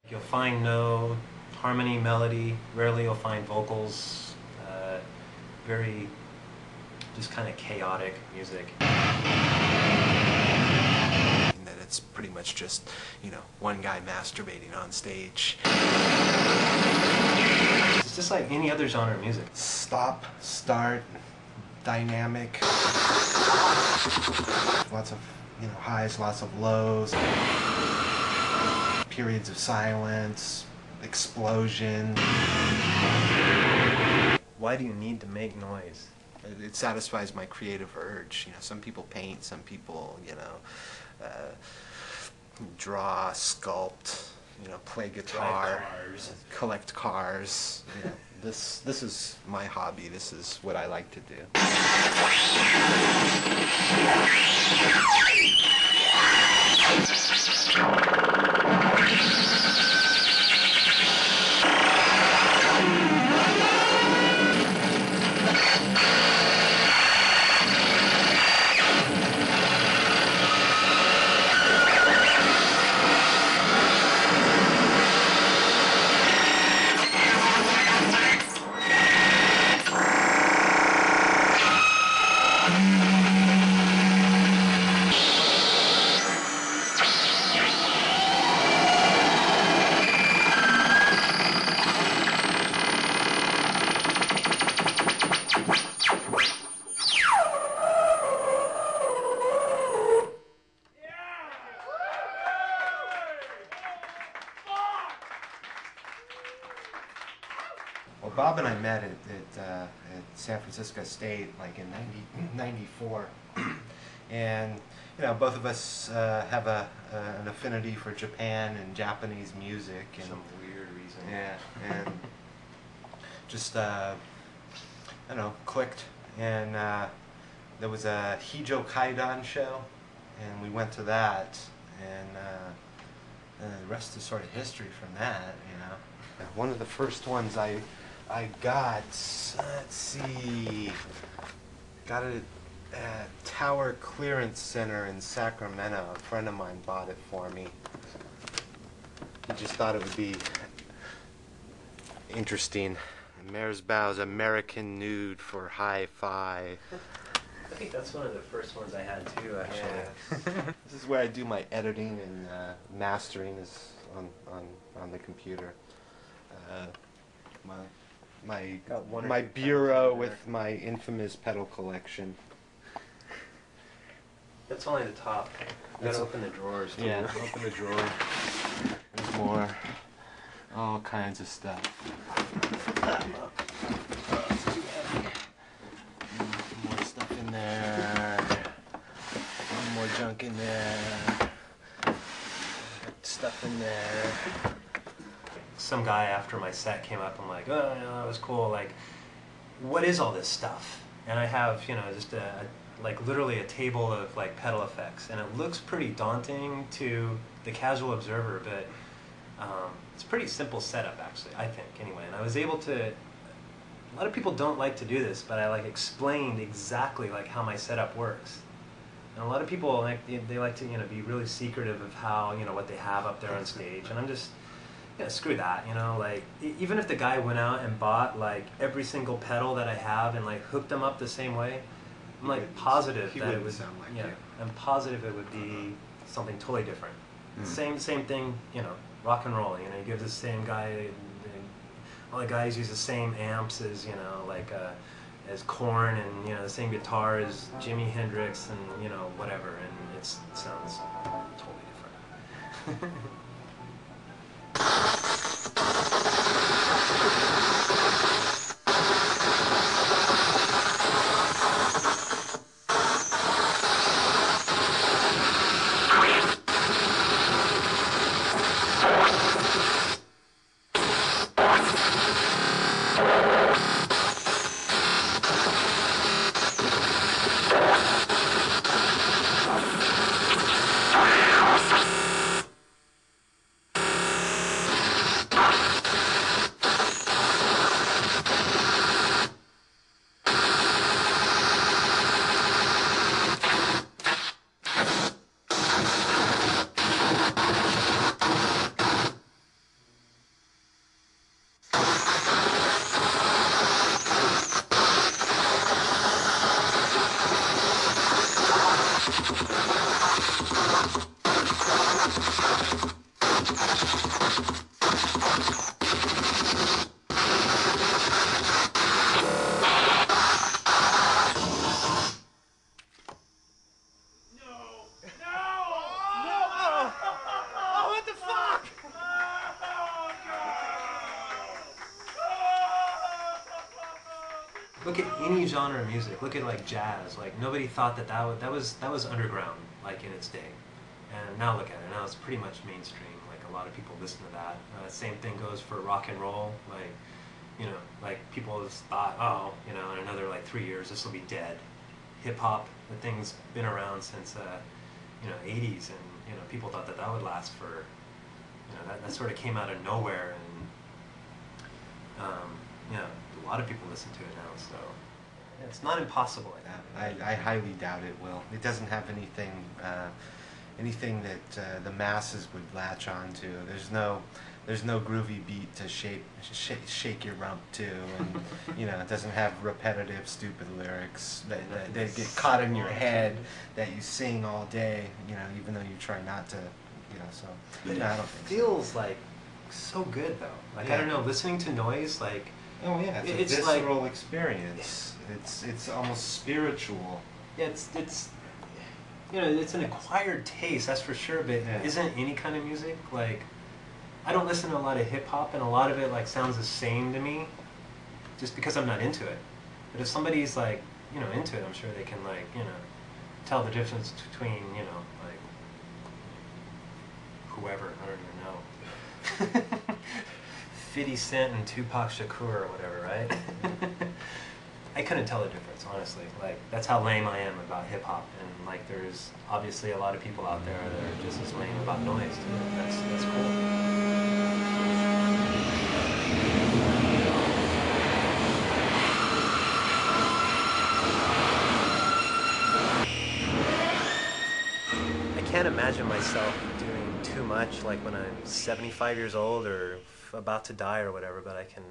You'll find no harmony, melody, rarely you'll find vocals, very just kind of chaotic music. That it's pretty much just, you know, one guy masturbating on stage. It's just like any other genre of music. Stop, start, dynamic. Lots of, you know, highs, lots of lows. Periods of silence, explosion. Why do you need to make noise? It satisfies my creative urge. You know, some people paint, some people, you know, draw, sculpt, you know, play guitar, collect cars. You know, this is my hobby. This is what I like to do. Well, Bob and I met at San Francisco State like in '94, and you know, both of us have an affinity for Japan and Japanese music, and some weird reason. Yeah, and just I don't know, clicked, and there was a Hijo Kaidan show, and we went to that, and the rest is sort of history from that, you know. One of the first ones I got, let's see, got it at Tower Clearance Center in Sacramento. A friend of mine bought it for me. He just thought it would be interesting. Mayor's Bow's American Nude for Hi-Fi. I think that's one of the first ones I had too, actually. Yeah. This is where I do my editing and mastering is on the computer. My bureau with my infamous pedal collection. That's only the top. You gotta open the drawers too. Yeah, open the drawer. There's more. All kinds of stuff. More stuff in there. More junk in there. Stuff in there. Some guy after my set came up and like, oh, you know, that was cool. Like, what is all this stuff? And I have, you know, just like literally a table of like pedal effects, and it looks pretty daunting to the casual observer, but it's a pretty simple setup actually, I think, anyway. And I was able to, a lot of people don't like to do this, but I like explained exactly like how my setup works. And a lot of people, like, they like to, you know, be really secretive of how, you know, what they have up there on stage, and I'm just, yeah, screw that, you know, like, even if the guy went out and bought, like, every single pedal that I have and, like, hooked them up the same way, I'm, like, positive that it would, sound like yeah, you. I'm positive it would be something totally different. Same thing, you know, rock and roll, you know, you give the same guy, all the guys use the same amps as, you know, like, as Korn, and, you know, the same guitar as Jimi Hendrix, and, you know, whatever, and it sounds totally different. Look at any genre of music. Look at like jazz. Like nobody thought that was underground, like in its day. And now look at it. Now it's pretty much mainstream. Like a lot of people listen to that. Same thing goes for rock and roll. Like, you know, like people just thought, oh, you know, in another like 3 years this will be dead. Hip hop, the thing's been around since you know, 80s, and you know, people thought that would last for, you know, that sort of came out of nowhere, and you know, a lot of people listen to it now, so yeah, it's not impossible. I highly doubt it will. It doesn't have anything anything that the masses would latch on to. There's no groovy beat to shake your rump to, and you know, it doesn't have repetitive, stupid lyrics that get caught in your head that you sing all day. You know, even though you try not to. You know, so but no, I it don't think feels so. Like so good though. Like yeah. I don't know, listening to noise, like oh yeah, it's a visceral like, experience. It's almost spiritual. Yeah, it's you know, it's an acquired taste, that's for sure, but yeah. Isn't any kind of music, like, I don't listen to a lot of hip-hop, and a lot of it, like, sounds the same to me, just because I'm not into it. But if somebody's, like, you know, into it, I'm sure they can, like, you know, tell the difference between, you know, like, whoever, I don't even know. 50 Cent and Tupac Shakur or whatever, right? I couldn't tell the difference, honestly. Like, that's how lame I am about hip-hop, and like, there's obviously a lot of people out there that are just as lame about noise too. That's cool. I can't imagine myself doing too much, like when I'm 75 years old or about to die or whatever, but I can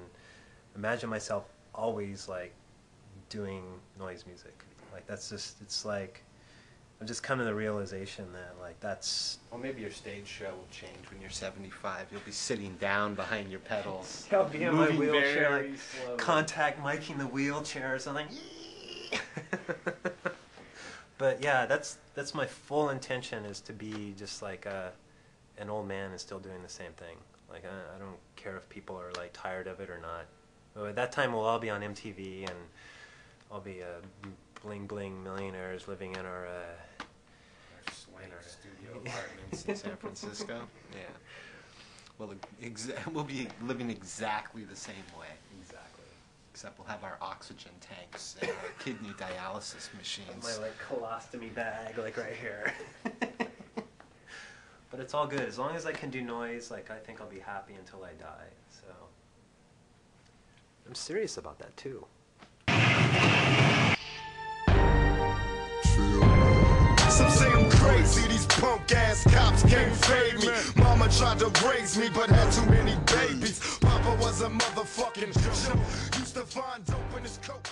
imagine myself always, like, doing noise music. Like, that's just, it's like, I've just come to the realization that, like, that's... Well, maybe your stage show will change when you're 75. You'll be sitting down behind your pedals. I'll be in my wheelchair, like, slowly. contact miking the wheelchair or something. But yeah, that's my full intention, is to be just like an old man and still doing the same thing. Like, I don't care if people are, like, tired of it or not. But at that time, we'll all be on MTV, and I'll be bling bling millionaires living in our studio apartments in San Francisco. Yeah. Well, we'll be living exactly the same way. Exactly. Except we'll have our oxygen tanks and our kidney dialysis machines. My, like, colostomy bag, like, right here. But it's all good. As long as I can do noise, like, I think I'll be happy until I die. So I'm serious about that too. Some say I'm crazy, these punk ass cops can't fade me. Mama tried to raise me, but had too many babies. Papa was a motherfucking joke. Used to find dope in his coat.